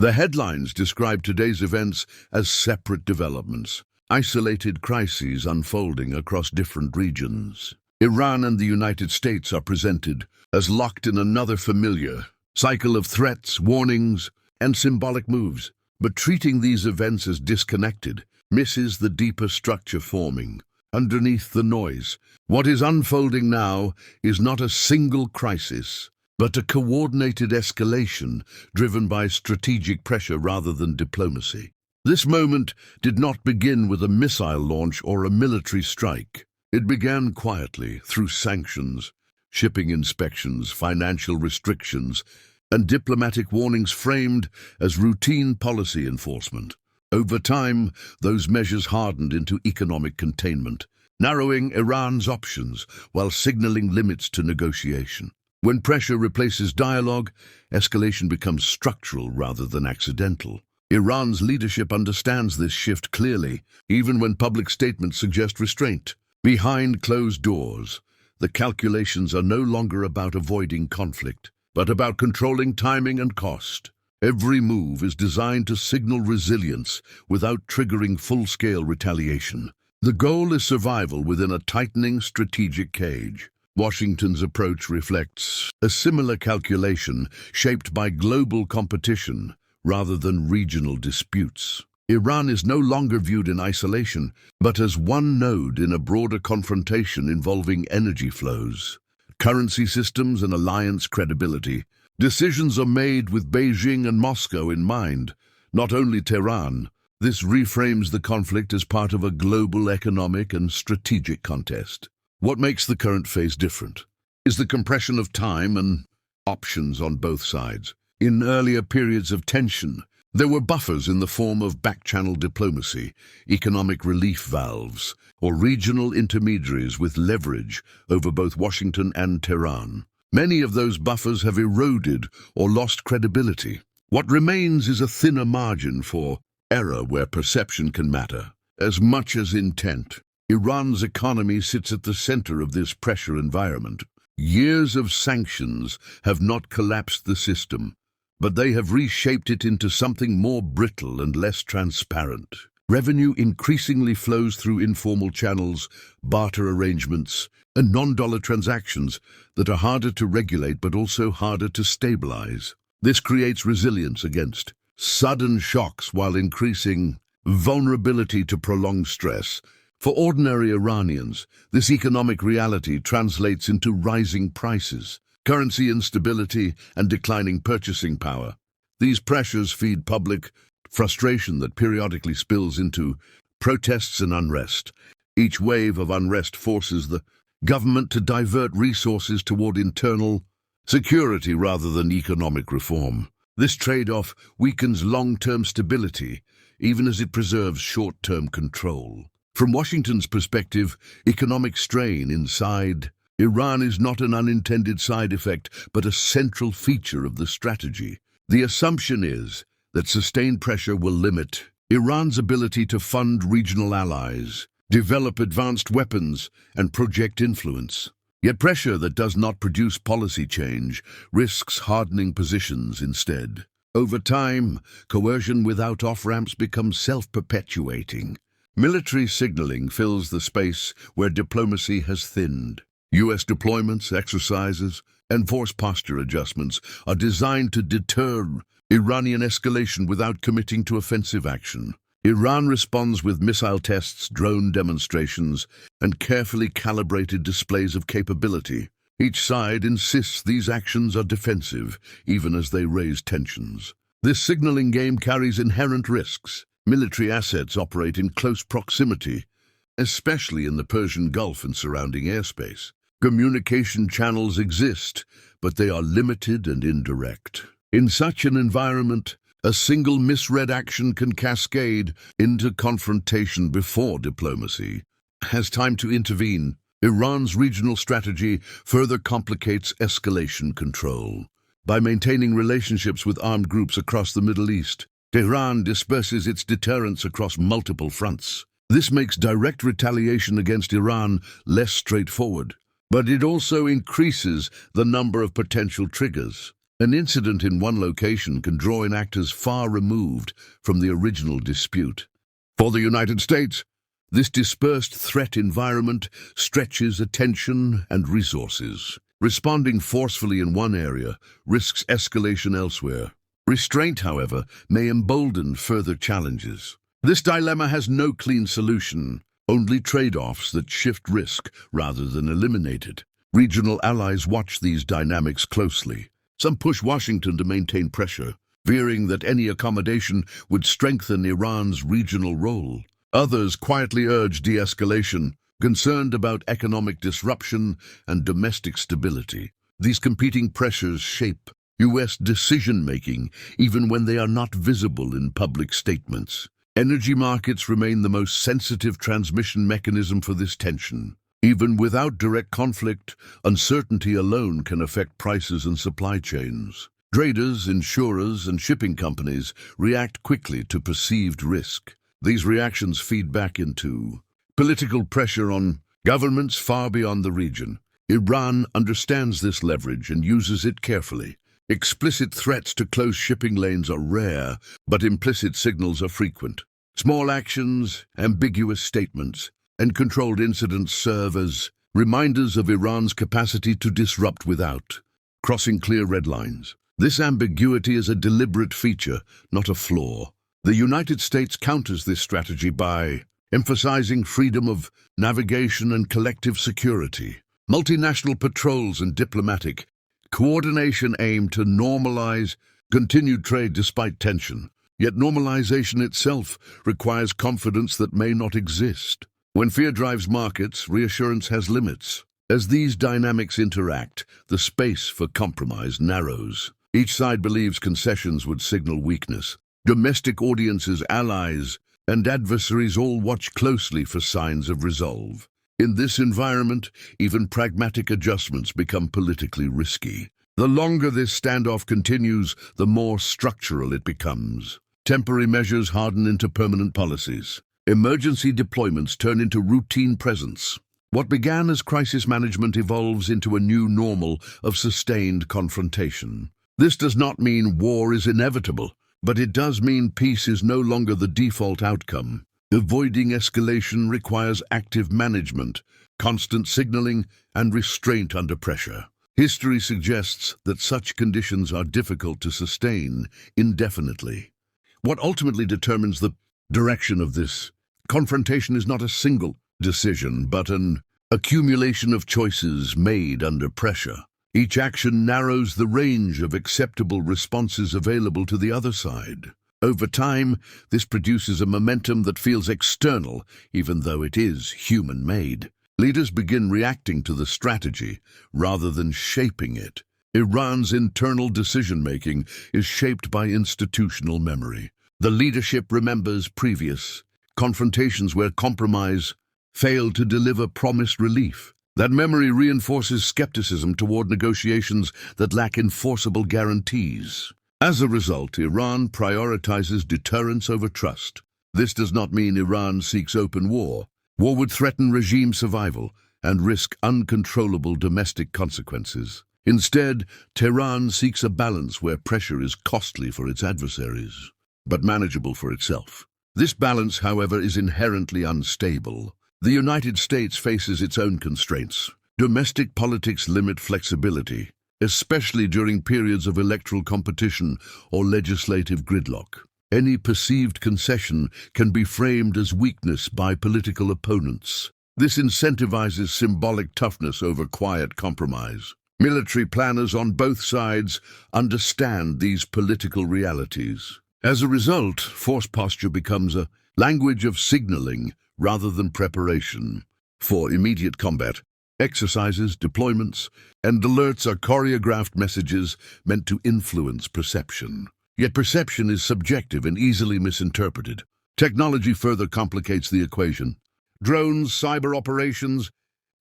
The headlines describe today's events as separate developments, isolated crises unfolding across different regions. Iran and the United States are presented as locked in another familiar cycle of threats, warnings, and symbolic moves. But treating these events as disconnected misses the deeper structure forming underneath the noise. What is unfolding now is not a single crisis, but a coordinated escalation driven by strategic pressure rather than diplomacy. This moment did not begin with a missile launch or a military strike. It began quietly through sanctions, shipping inspections, financial restrictions, and diplomatic warnings framed as routine policy enforcement. Over time, those measures hardened into economic containment, narrowing Iran's options while signaling limits to negotiation. When pressure replaces dialogue, escalation becomes structural rather than accidental. Iran's leadership understands this shift clearly, even when public statements suggest restraint. Behind closed doors, the calculations are no longer about avoiding conflict, but about controlling timing and cost. Every move is designed to signal resilience without triggering full-scale retaliation. The goal is survival within a tightening strategic cage. Washington's approach reflects a similar calculation shaped by global competition rather than regional disputes. Iran is no longer viewed in isolation, but as one node in a broader confrontation involving energy flows, currency systems, and alliance credibility. Decisions are made with Beijing and Moscow in mind, not only Tehran. This reframes the conflict as part of a global economic and strategic contest. What makes the current phase different is the compression of time and options on both sides. In earlier periods of tension, there were buffers in the form of back-channel diplomacy, economic relief valves, or regional intermediaries with leverage over both Washington and Tehran. Many of those buffers have eroded or lost credibility. What remains is a thinner margin for error where perception can matter as much as intent. Iran's economy sits at the center of this pressure environment. Years of sanctions have not collapsed the system, but they have reshaped it into something more brittle and less transparent. Revenue increasingly flows through informal channels, barter arrangements, and non-dollar transactions that are harder to regulate but also harder to stabilize. This creates resilience against sudden shocks while increasing vulnerability to prolonged stress. For ordinary Iranians, this economic reality translates into rising prices, currency instability, and declining purchasing power. These pressures feed public frustration that periodically spills into protests and unrest. Each wave of unrest forces the government to divert resources toward internal security rather than economic reform. This trade-off weakens long-term stability, even as it preserves short-term control. From Washington's perspective, economic strain inside Iran is not an unintended side effect, but a central feature of the strategy. The assumption is that sustained pressure will limit Iran's ability to fund regional allies, develop advanced weapons, and project influence. Yet pressure that does not produce policy change risks hardening positions instead. Over time, coercion without off-ramps becomes self-perpetuating. Military signaling fills the space where diplomacy has thinned. U.S. deployments, exercises, and force posture adjustments are designed to deter Iranian escalation without committing to offensive action. Iran responds with missile tests, drone demonstrations, and carefully calibrated displays of capability. Each side insists these actions are defensive, even as they raise tensions. This signaling game carries inherent risks. Military assets operate in close proximity, especially in the Persian Gulf and surrounding airspace. Communication channels exist, but they are limited and indirect. In such an environment, a single misread action can cascade into confrontation before diplomacy has time to intervene. Iran's regional strategy further complicates escalation control. By maintaining relationships with armed groups across the Middle East, Tehran disperses its deterrence across multiple fronts. This makes direct retaliation against Iran less straightforward, but it also increases the number of potential triggers. An incident in one location can draw in actors far removed from the original dispute. For the United States, this dispersed threat environment stretches attention and resources. Responding forcefully in one area risks escalation elsewhere. Restraint, however, may embolden further challenges. This dilemma has no clean solution, only trade-offs that shift risk rather than eliminate it. Regional allies watch these dynamics closely. Some push Washington to maintain pressure, fearing that any accommodation would strengthen Iran's regional role. Others quietly urge de-escalation, concerned about economic disruption and domestic stability. These competing pressures shape U.S. decision-making, even when they are not visible in public statements. Energy markets remain the most sensitive transmission mechanism for this tension. Even without direct conflict, uncertainty alone can affect prices and supply chains. Traders, insurers, and shipping companies react quickly to perceived risk. These reactions feed back into political pressure on governments far beyond the region. Iran understands this leverage and uses it carefully. Explicit threats to close shipping lanes are rare, but implicit signals are frequent. Small actions, ambiguous statements, and controlled incidents serve as reminders of Iran's capacity to disrupt without crossing clear red lines. This ambiguity is a deliberate feature, not a flaw. The United States counters this strategy by emphasizing freedom of navigation and collective security. Multinational patrols and diplomatic coordination aim to normalize continued trade despite tension. Yet normalization itself requires confidence that may not exist. When fear drives markets, reassurance has limits. As these dynamics interact, the space for compromise narrows. Each side believes concessions would signal weakness. Domestic audiences, allies, and adversaries all watch closely for signs of resolve. In this environment, even pragmatic adjustments become politically risky. The longer this standoff continues, the more structural it becomes. Temporary measures harden into permanent policies. Emergency deployments turn into routine presence. What began as crisis management evolves into a new normal of sustained confrontation. This does not mean war is inevitable, but it does mean peace is no longer the default outcome. Avoiding escalation requires active management, constant signaling, and restraint under pressure. History suggests that such conditions are difficult to sustain indefinitely. What ultimately determines the direction of this confrontation is not a single decision, but an accumulation of choices made under pressure. Each action narrows the range of acceptable responses available to the other side. Over time, this produces a momentum that feels external, even though it is human-made. Leaders begin reacting to the strategy rather than shaping it. Iran's internal decision-making is shaped by institutional memory. The leadership remembers previous confrontations where compromise failed to deliver promised relief. That memory reinforces skepticism toward negotiations that lack enforceable guarantees. As a result, Iran prioritizes deterrence over trust. This does not mean Iran seeks open war. War would threaten regime survival and risk uncontrollable domestic consequences. Instead, Tehran seeks a balance where pressure is costly for its adversaries, but manageable for itself. This balance, however, is inherently unstable. The United States faces its own constraints. Domestic politics limit flexibility, especially during periods of electoral competition or legislative gridlock. Any perceived concession can be framed as weakness by political opponents. This incentivizes symbolic toughness over quiet compromise. Military planners on both sides understand these political realities. As a result, force posture becomes a language of signaling rather than preparation. For immediate combat, exercises, deployments, and alerts are choreographed messages meant to influence perception. Yet perception is subjective and easily misinterpreted. Technology further complicates the equation. Drones, cyber operations,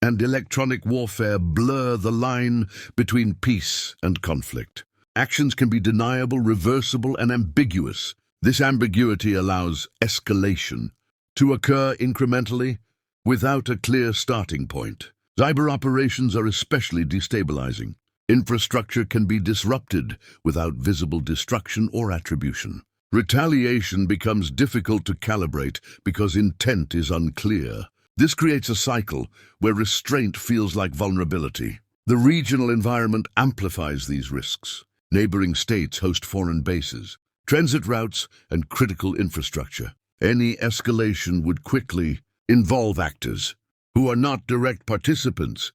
and electronic warfare blur the line between peace and conflict. Actions can be deniable, reversible, and ambiguous. This ambiguity allows escalation to occur incrementally without a clear starting point. Cyber operations are especially destabilizing. Infrastructure can be disrupted without visible destruction or attribution. Retaliation becomes difficult to calibrate because intent is unclear. This creates a cycle where restraint feels like vulnerability. The regional environment amplifies these risks. Neighboring states host foreign bases, transit routes, and critical infrastructure. Any escalation would quickly involve actors who are not direct participants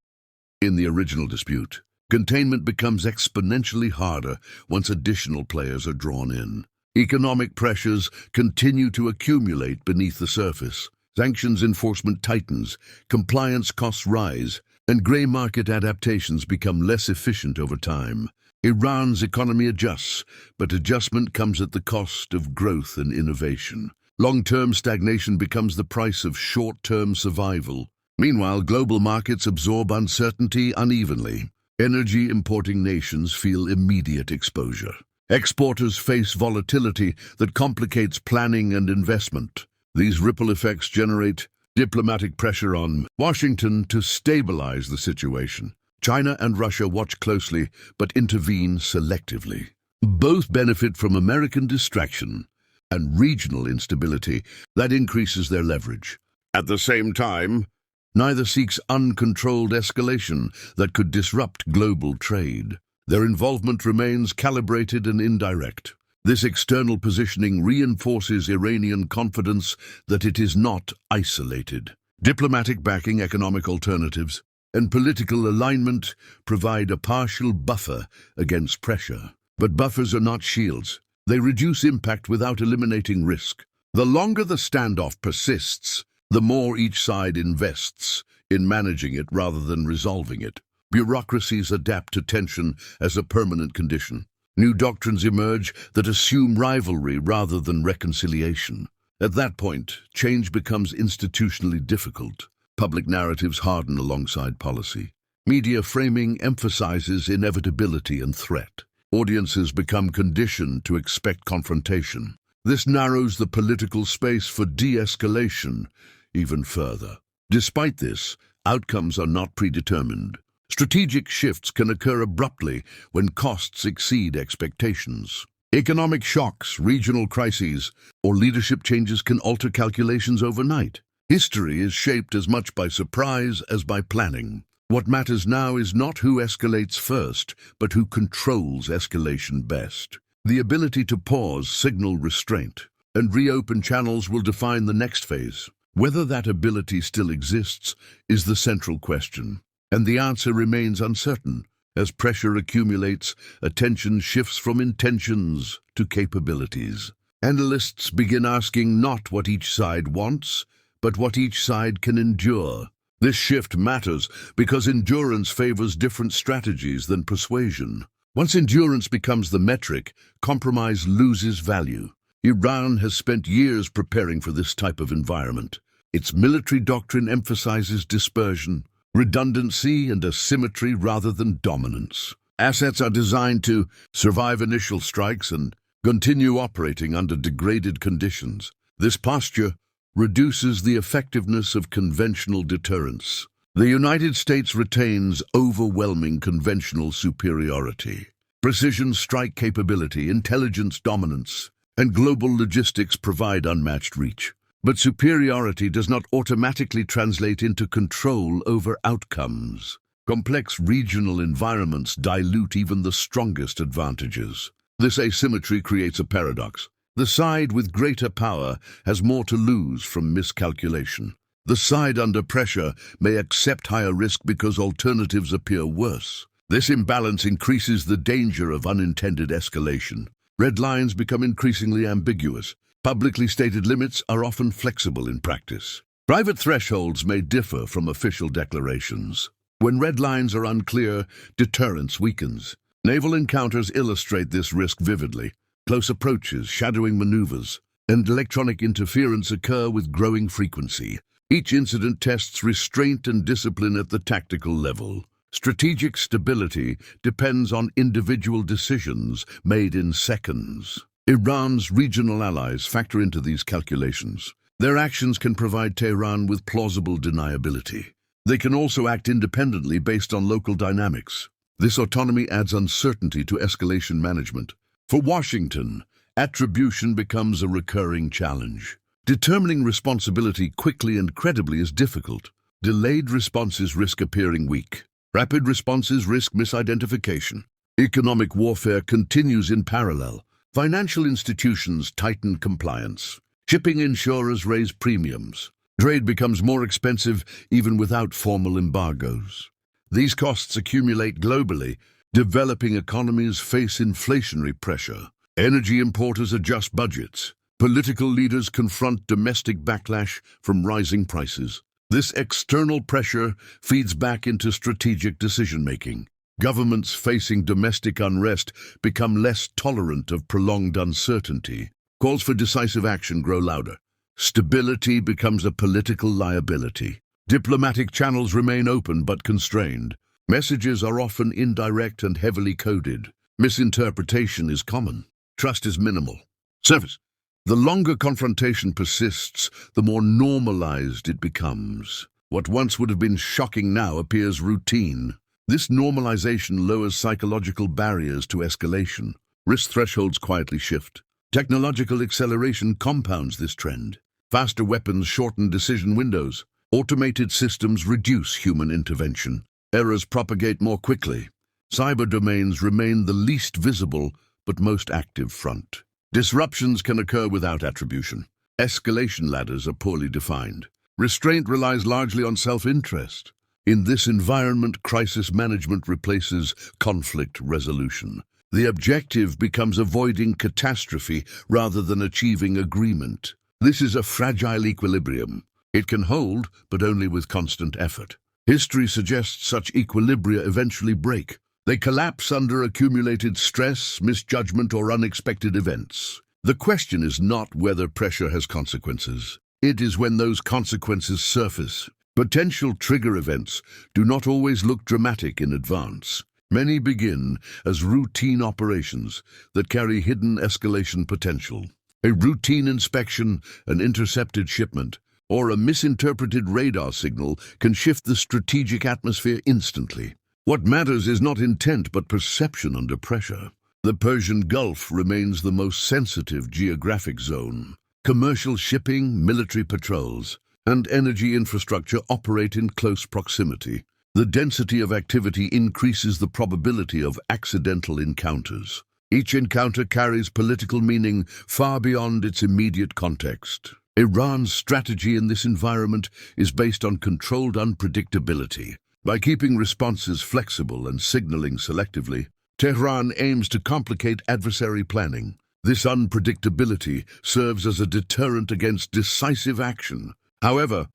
in the original dispute. Containment becomes exponentially harder once additional players are drawn in. Economic pressures continue to accumulate beneath the surface. Sanctions enforcement tightens, compliance costs rise, and grey market adaptations become less efficient over time. Iran's economy adjusts, but adjustment comes at the cost of growth and innovation. Long-term stagnation becomes the price of short-term survival. Meanwhile, global markets absorb uncertainty unevenly. Energy-importing nations feel immediate exposure. Exporters face volatility that complicates planning and investment. These ripple effects generate diplomatic pressure on Washington to stabilize the situation. China and Russia watch closely but intervene selectively. Both benefit from American distraction and regional instability that increases their leverage. At the same time, neither seeks uncontrolled escalation that could disrupt global trade. Their involvement remains calibrated and indirect. This external positioning reinforces Iranian confidence that it is not isolated. Diplomatic backing, economic alternatives, and political alignment provide a partial buffer against pressure. But buffers are not shields. They reduce impact without eliminating risk. The longer the standoff persists, the more each side invests in managing it rather than resolving it. Bureaucracies adapt to tension as a permanent condition. New doctrines emerge that assume rivalry rather than reconciliation. At that point, change becomes institutionally difficult. Public narratives harden alongside policy. Media framing emphasizes inevitability and threat. Audiences become conditioned to expect confrontation. This narrows the political space for de-escalation even further. Despite this, outcomes are not predetermined. Strategic shifts can occur abruptly when costs exceed expectations. Economic shocks, regional crises, or leadership changes can alter calculations overnight. History is shaped as much by surprise as by planning. What matters now is not who escalates first, but who controls escalation best. The ability to pause, signal restraint, and reopen channels will define the next phase. Whether that ability still exists is the central question, and the answer remains uncertain. As pressure accumulates, attention shifts from intentions to capabilities. Analysts begin asking not what each side wants, but what each side can endure. This shift matters because endurance favors different strategies than persuasion. Once endurance becomes the metric, compromise loses value. Iran has spent years preparing for this type of environment. Its military doctrine emphasizes dispersion, redundancy, and asymmetry rather than dominance. Assets are designed to survive initial strikes and continue operating under degraded conditions. This posture reduces the effectiveness of conventional deterrence. The United States retains overwhelming conventional superiority. Precision strike capability, intelligence dominance, and global logistics provide unmatched reach. But superiority does not automatically translate into control over outcomes. Complex regional environments dilute even the strongest advantages. This asymmetry creates a paradox. The side with greater power has more to lose from miscalculation. The side under pressure may accept higher risk because alternatives appear worse. This imbalance increases the danger of unintended escalation. Red lines become increasingly ambiguous. Publicly stated limits are often flexible in practice. Private thresholds may differ from official declarations. When red lines are unclear, deterrence weakens. Naval encounters illustrate this risk vividly. Close approaches, shadowing maneuvers, and electronic interference occur with growing frequency. Each incident tests restraint and discipline at the tactical level. Strategic stability depends on individual decisions made in seconds. Iran's regional allies factor into these calculations. Their actions can provide Tehran with plausible deniability. They can also act independently based on local dynamics. This autonomy adds uncertainty to escalation management. For Washington, attribution becomes a recurring challenge. Determining responsibility quickly and credibly is difficult. Delayed responses risk appearing weak. Rapid responses risk misidentification. Economic warfare continues in parallel. Financial institutions tighten compliance. Shipping insurers raise premiums. Trade becomes more expensive even without formal embargoes. These costs accumulate globally. Developing economies face inflationary pressure. Energy importers adjust budgets. Political leaders confront domestic backlash from rising prices. This external pressure feeds back into strategic decision-making. Governments facing domestic unrest become less tolerant of prolonged uncertainty. Calls for decisive action grow louder. Stability becomes a political liability. Diplomatic channels remain open but constrained. Messages are often indirect and heavily coded. Misinterpretation is common. Trust is minimal. Surface. The longer confrontation persists, the more normalized it becomes. What once would have been shocking now appears routine. This normalization lowers psychological barriers to escalation. Risk thresholds quietly shift. Technological acceleration compounds this trend. Faster weapons shorten decision windows. Automated systems reduce human intervention. Errors propagate more quickly. Cyber domains remain the least visible but most active front. Disruptions can occur without attribution. Escalation ladders are poorly defined. Restraint relies largely on self-interest. In this environment, crisis management replaces conflict resolution. The objective becomes avoiding catastrophe rather than achieving agreement. This is a fragile equilibrium. It can hold, but only with constant effort. History suggests such equilibria eventually break. They collapse under accumulated stress, misjudgment, or unexpected events. The question is not whether pressure has consequences. It is when those consequences surface. Potential trigger events do not always look dramatic in advance. Many begin as routine operations that carry hidden escalation potential. A routine inspection, an intercepted shipment, or a misinterpreted radar signal can shift the strategic atmosphere instantly. What matters is not intent but perception under pressure. The Persian Gulf remains the most sensitive geographic zone. Commercial shipping, military patrols, and energy infrastructure operate in close proximity. The density of activity increases the probability of accidental encounters. Each encounter carries political meaning far beyond its immediate context. Iran's strategy in this environment is based on controlled unpredictability. By keeping responses flexible and signaling selectively, Tehran aims to complicate adversary planning. This unpredictability serves as a deterrent against decisive action. However,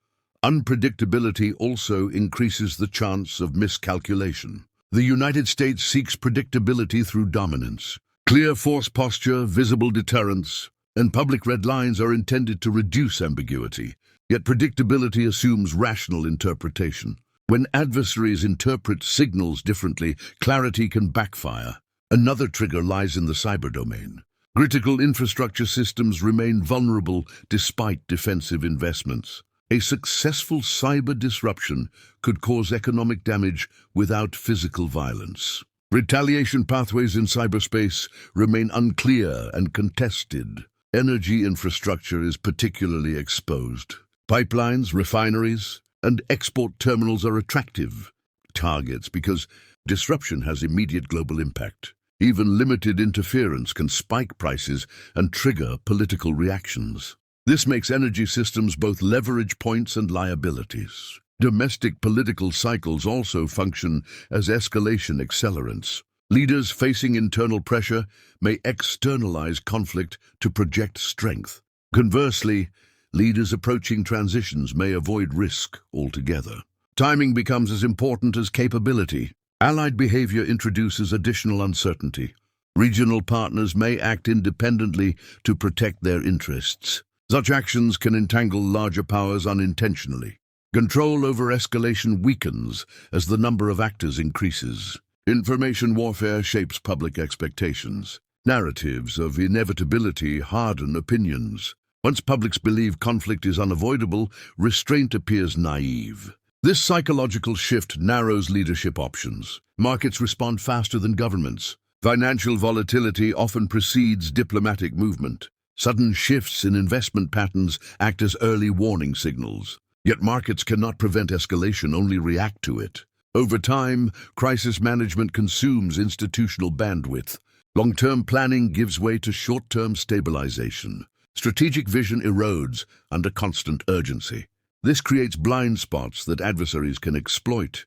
unpredictability also increases the chance of miscalculation. The United States seeks predictability through dominance. Clear force posture, visible deterrence, and public red lines are intended to reduce ambiguity. Yet predictability assumes rational interpretation. When adversaries interpret signals differently, clarity can backfire. Another trigger lies in the cyber domain. Critical infrastructure systems remain vulnerable despite defensive investments. A successful cyber disruption could cause economic damage without physical violence. Retaliation pathways in cyberspace remain unclear and contested. Energy infrastructure is particularly exposed. Pipelines, refineries, and export terminals are attractive targets because disruption has immediate global impact. Even limited interference can spike prices and trigger political reactions. This makes energy systems both leverage points and liabilities. Domestic political cycles also function as escalation accelerants. Leaders facing internal pressure may externalize conflict to project strength. Conversely, leaders approaching transitions may avoid risk altogether. Timing becomes as important as capability. Allied behavior introduces additional uncertainty. Regional partners may act independently to protect their interests. Such actions can entangle larger powers unintentionally. Control over escalation weakens as the number of actors increases. Information warfare shapes public expectations. Narratives of inevitability harden opinions. Once publics believe conflict is unavoidable, restraint appears naive. This psychological shift narrows leadership options. Markets respond faster than governments. Financial volatility often precedes diplomatic movement. Sudden shifts in investment patterns act as early warning signals. Yet markets cannot prevent escalation, only react to it. Over time, crisis management consumes institutional bandwidth. Long-term planning gives way to short-term stabilization. Strategic vision erodes under constant urgency. This creates blind spots that adversaries can exploit.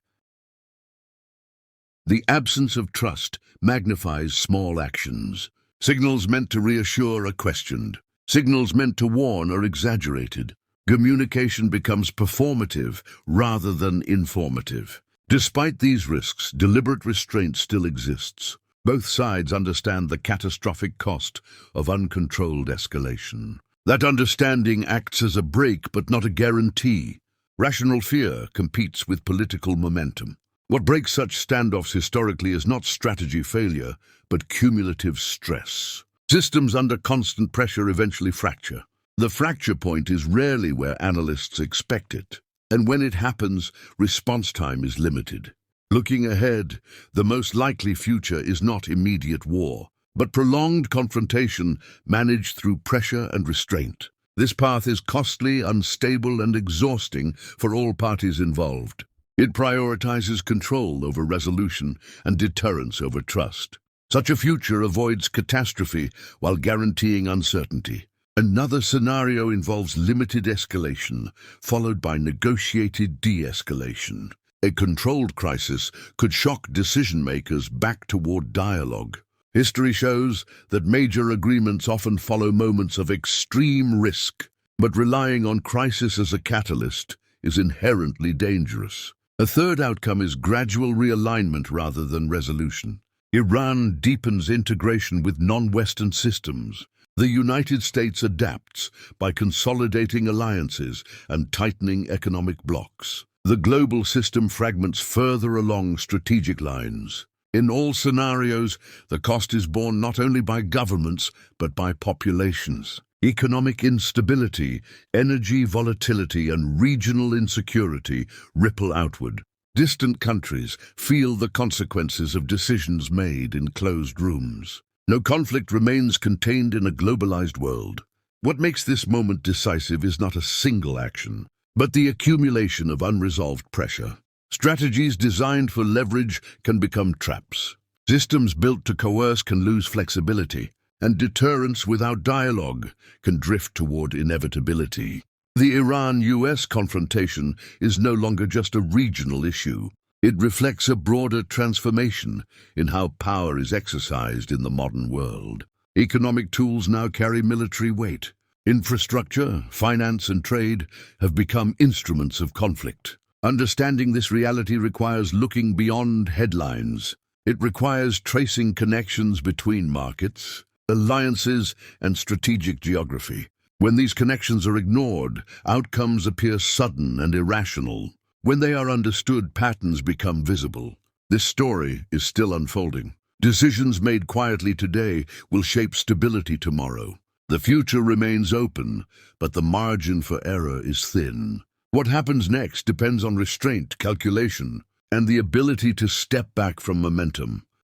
The absence of trust magnifies small actions. Signals meant to reassure are questioned. Signals meant to warn are exaggerated. Communication becomes performative rather than informative. Despite these risks, deliberate restraint still exists. Both sides understand the catastrophic cost of uncontrolled escalation. That understanding acts as a brake but not a guarantee. Rational fear competes with political momentum. What breaks such standoffs historically is not strategy failure, but cumulative stress. Systems under constant pressure eventually fracture. The fracture point is rarely where analysts expect it, and when it happens, response time is limited. Looking ahead, the most likely future is not immediate war, but prolonged confrontation managed through pressure and restraint. This path is costly, unstable, and exhausting for all parties involved. It prioritizes control over resolution and deterrence over trust. Such a future avoids catastrophe while guaranteeing uncertainty. Another scenario involves limited escalation, followed by negotiated de-escalation. A controlled crisis could shock decision-makers back toward dialogue. History shows that major agreements often follow moments of extreme risk, but relying on crisis as a catalyst is inherently dangerous. A third outcome is gradual realignment rather than resolution. Iran deepens integration with non-Western systems. The United States adapts by consolidating alliances and tightening economic blocs. The global system fragments further along strategic lines. In all scenarios, the cost is borne not only by governments, but by populations. Economic instability, energy volatility, and regional insecurity ripple outward. Distant countries feel the consequences of decisions made in closed rooms. No conflict remains contained in a globalized world. What makes this moment decisive is not a single action, but the accumulation of unresolved pressure. Strategies designed for leverage can become traps. Systems built to coerce can lose flexibility, and deterrence without dialogue can drift toward inevitability. The Iran-US confrontation is no longer just a regional issue. It reflects a broader transformation in how power is exercised in the modern world. Economic tools now carry military weight. Infrastructure, finance, and trade have become instruments of conflict. Understanding this reality requires looking beyond headlines. It requires tracing connections between markets, alliances, and strategic geography. When these connections are ignored, outcomes appear sudden and irrational. When they are understood, patterns become visible. This story is still unfolding. Decisions made quietly today will shape stability tomorrow. The future remains open, but the margin for error is thin. What happens next depends on restraint, calculation, and the ability to step back from momentum.